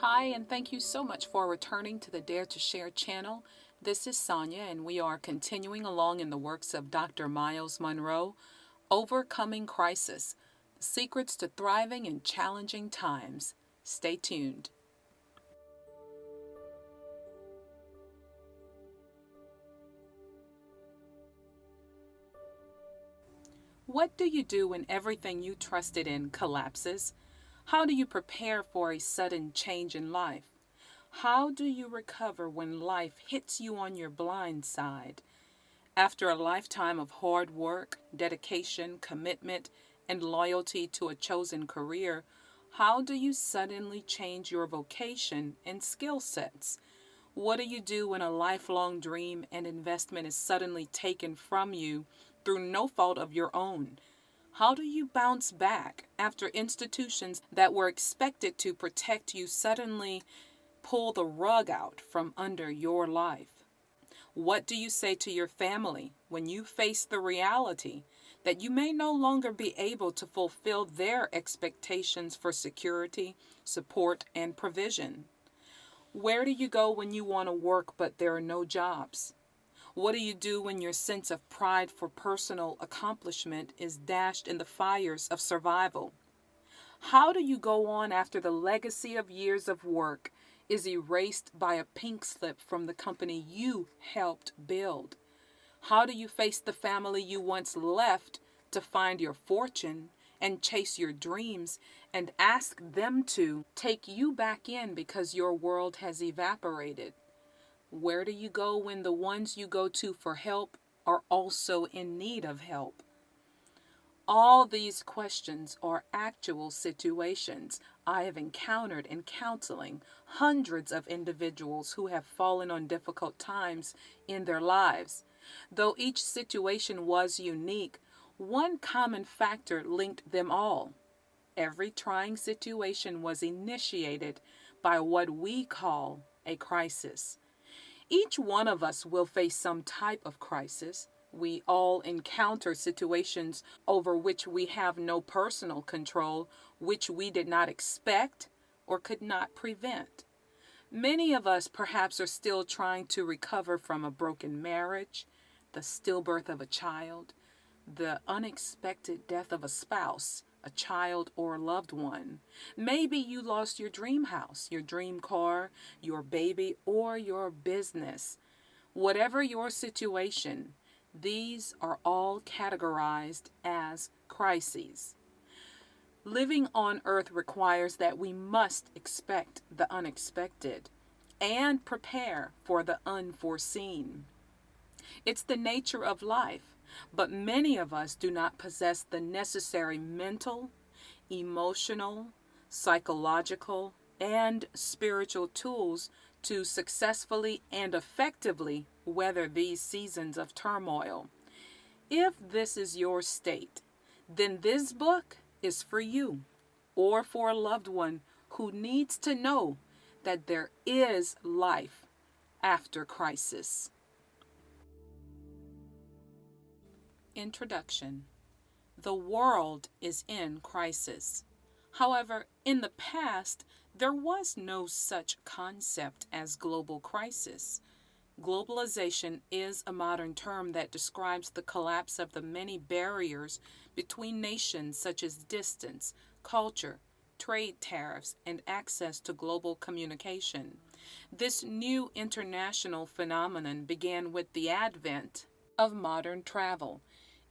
Hi, and thank you so much for returning to the Dare to Share channel. This is Sonia, and we are continuing along in the works of Dr. Miles Monroe, Overcoming Crisis, Secrets to Thriving in Challenging Times. Stay tuned. What do you do when everything you trusted in collapses? How do you prepare for a sudden change in life? How do you recover when life hits you on your blind side? After a lifetime of hard work, dedication, commitment, and loyalty to a chosen career, how do you suddenly change your vocation and skill sets? What do you do when a lifelong dream and investment is suddenly taken from you through no fault of your own? How do you bounce back after institutions that were expected to protect you suddenly pull the rug out from under your life? What do you say to your family when you face the reality that you may no longer be able to fulfill their expectations for security, support, and provision? Where do you go when you want to work but there are no jobs? What do you do when your sense of pride for personal accomplishment is dashed in the fires of survival? How do you go on after the legacy of years of work is erased by a pink slip from the company you helped build? How do you face the family you once left to find your fortune and chase your dreams and ask them to take you back in because your world has evaporated? Where do you go when the ones you go to for help are also in need of help? All these questions are actual situations I have encountered in counseling hundreds of individuals who have fallen on difficult times in their lives. Though each situation was unique, one common factor linked them all. Every trying situation was initiated by what we call a crisis. Each one of us will face some type of crisis. We all encounter situations over which we have no personal control, which we did not expect or could not prevent. Many of us perhaps are still trying to recover from a broken marriage, the stillbirth of a child, the unexpected death of a spouse, a child, or a loved one. Maybe you lost your dream house, your dream car, your baby, or your business. Whatever your situation, these are all categorized as crises. Living on earth requires that we must expect the unexpected and prepare for the unforeseen. It's the nature of life, but many of us do not possess the necessary mental, emotional, psychological, and spiritual tools to successfully and effectively weather these seasons of turmoil. If this is your state, then this book is for you or for a loved one who needs to know that there is life after crisis. Introduction. The world is in crisis. However, in the past, there was no such concept as global crisis. Globalization is a modern term that describes the collapse of the many barriers between nations, such as distance, culture, trade tariffs, and access to global communication. This new international phenomenon began with the advent of modern travel,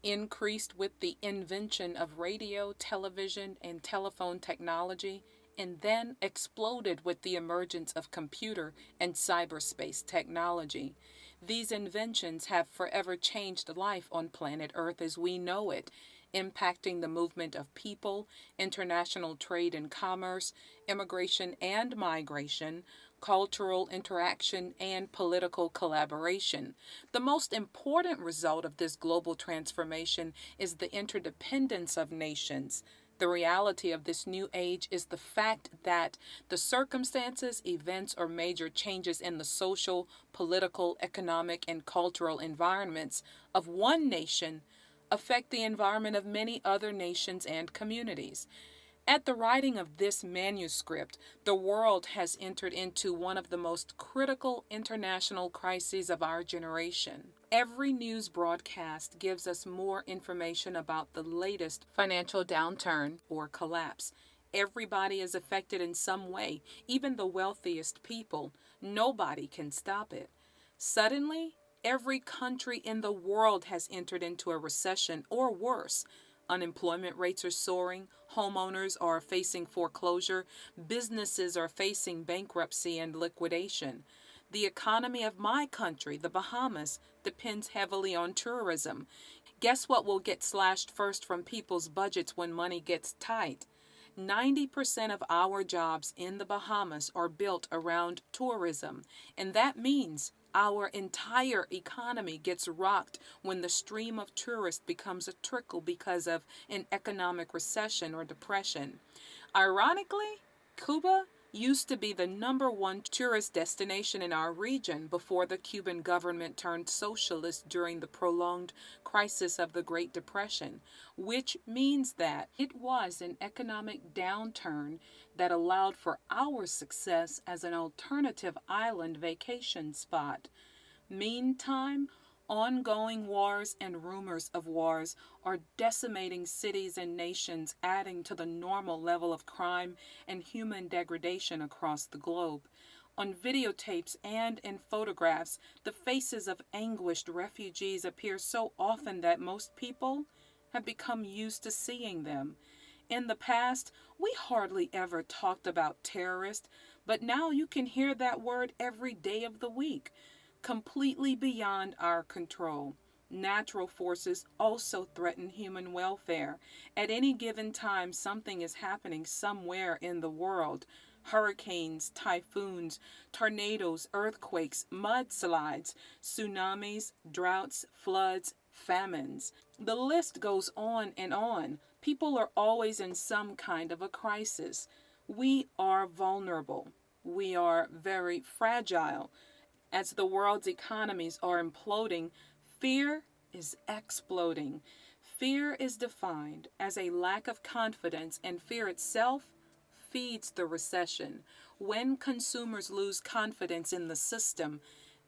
increased with the invention of radio, television, and telephone technology, and then exploded with the emergence of computer and cyberspace technology. These inventions have forever changed life on planet Earth as we know it, impacting the movement of people, international trade and commerce, immigration and migration, cultural interaction, and political collaboration. The most important result of this global transformation is the interdependence of nations. The reality of this new age is the fact that the circumstances, events, or major changes in the social, political, economic, and cultural environments of one nation affect the environment of many other nations and communities. At the writing of this manuscript, the world has entered into one of the most critical international crises of our generation. Every news broadcast gives us more information about the latest financial downturn or collapse. Everybody is affected in some way, even the wealthiest people. Nobody can stop it. Suddenly, every country in the world has entered into a recession or worse. Unemployment rates are soaring, homeowners are facing foreclosure, businesses are facing bankruptcy and liquidation. The economy of my country, the Bahamas, depends heavily on tourism. Guess what will get slashed first from people's budgets when money gets tight? 90% of our jobs in the Bahamas are built around tourism, and that means our entire economy gets rocked when the stream of tourists becomes a trickle because of an economic recession or depression. Ironically, Cuba used to be the #1 tourist destination in our region before the Cuban government turned socialist during the prolonged crisis of the Great Depression, which means that it was an economic downturn that allowed for our success as an alternative island vacation spot. Meantime, ongoing wars and rumors of wars are decimating cities and nations, adding to the normal level of crime and human degradation across the globe. On videotapes and in photographs, the faces of anguished refugees appear so often that most people have become used to seeing them. In the past, we hardly ever talked about terrorists, but now you can hear that word every day of the week. Completely beyond our control. Natural forces also threaten human welfare. At any given time, something is happening somewhere in the world. Hurricanes, typhoons, tornadoes, earthquakes, mudslides, tsunamis, droughts, floods, famines. The list goes on and on. People are always in some kind of a crisis. We are vulnerable. We are very fragile. As the world's economies are imploding, fear is exploding. Fear is defined as a lack of confidence, and fear itself feeds the recession. When consumers lose confidence in the system,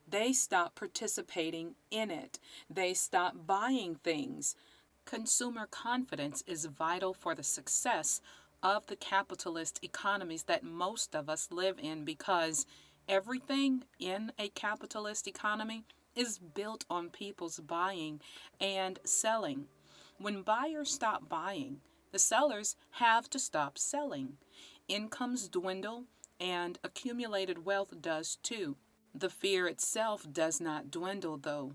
they stop participating in it. They stop buying things. Consumer confidence is vital for the success of the capitalist economies that most of us live in, because everything in a capitalist economy is built on people's buying and selling. When buyers stop buying, the sellers have to stop selling. Incomes dwindle, and accumulated wealth does too. The fear itself does not dwindle, though.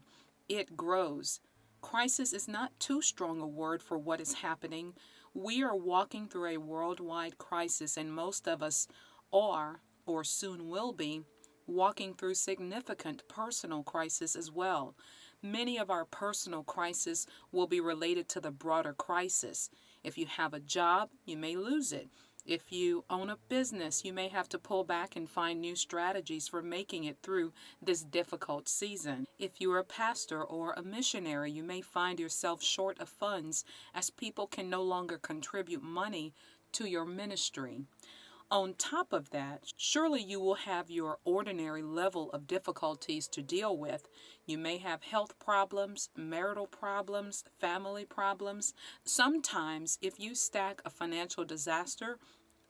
It grows. Crisis is not too strong a word for what is happening. We are walking through a worldwide crisis, and most of us are, or soon will be, walking through significant personal crisis as well. Many of our personal crises will be related to the broader crisis. If you have a job, you may lose it. If you own a business, you may have to pull back and find new strategies for making it through this difficult season. If you're a pastor or a missionary, you may find yourself short of funds as people can no longer contribute money to your ministry. On top of that, surely you will have your ordinary level of difficulties to deal with. You may have health problems, marital problems, family problems. Sometimes, if you stack a financial disaster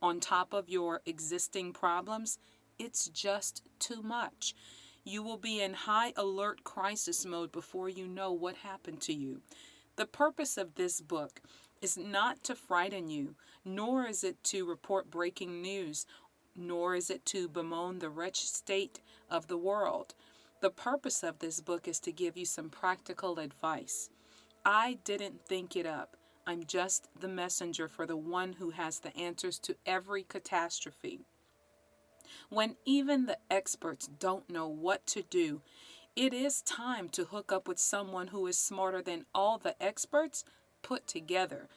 on top of your existing problems, it's just too much. You will be in high alert crisis mode before you know what happened to you. The purpose of this book is not to frighten you, nor is it to report breaking news, nor is it to bemoan the wretched state of the world. The purpose of this book is to give you some practical advice. I didn't think it up. I'm just the messenger for the one who has the answers to every catastrophe. When even the experts don't know what to do, it is time to hook up with someone who is smarter than all the experts put together.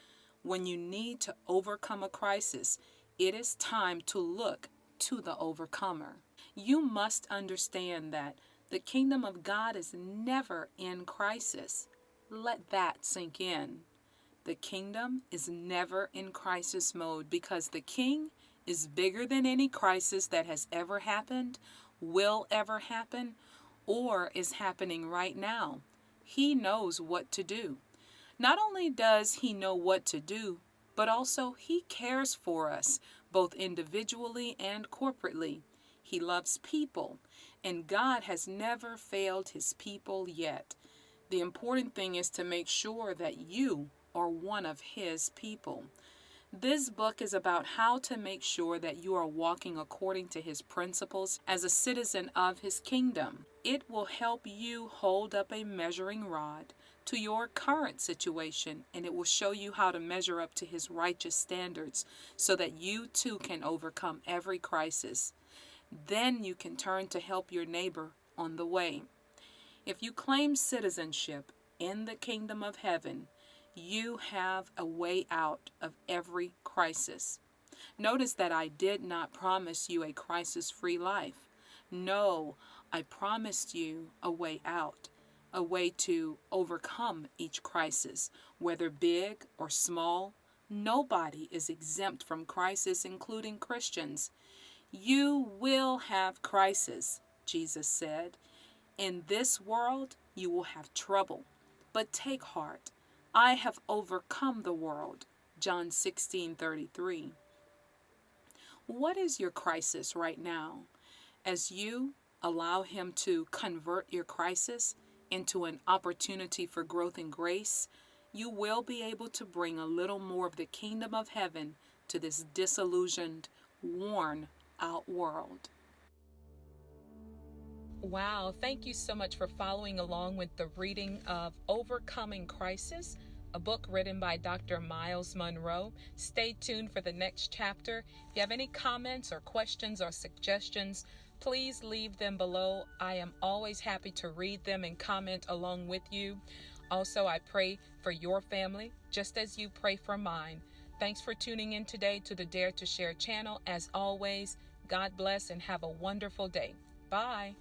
When you need to overcome a crisis, it is time to look to the overcomer. You must understand that the kingdom of God is never in crisis. Let that sink in. The kingdom is never in crisis mode because the king is bigger than any crisis that has ever happened, will ever happen, or is happening right now. He knows what to do. Not only does he know what to do, but also he cares for us, both individually and corporately. He loves people, and God has never failed his people yet. The important thing is to make sure that you are one of his people. This book is about how to make sure that you are walking according to his principles as a citizen of his kingdom. It will help you hold up a measuring rod to your current situation, and it will show you how to measure up to his righteous standards so that you too can overcome every crisis. Then you can turn to help your neighbor on the way. If you claim citizenship in the kingdom of heaven, you have a way out of every crisis. Notice that I did not promise you a crisis-free life. No, I promised you a way out, a way to overcome each crisis, whether big or small. Nobody is exempt from crisis, including Christians. You will have crisis, Jesus said. In this world, you will have trouble, but take heart. I have overcome the world. John 16:33. What is your crisis right now? As you allow him to convert your crisis into an opportunity for growth and grace, you will be able to bring a little more of the kingdom of heaven to this disillusioned, worn out world. Wow, thank you so much for following along with the reading of Overcoming Crisis, a book written by Dr. Miles Monroe. Stay tuned for the next chapter. If you have any comments or questions or suggestions, please leave them below. I am always happy to read them and comment along with you. Also, I pray for your family, just as you pray for mine. Thanks for tuning in today to the Dare to Share channel. As always, God bless and have a wonderful day. Bye.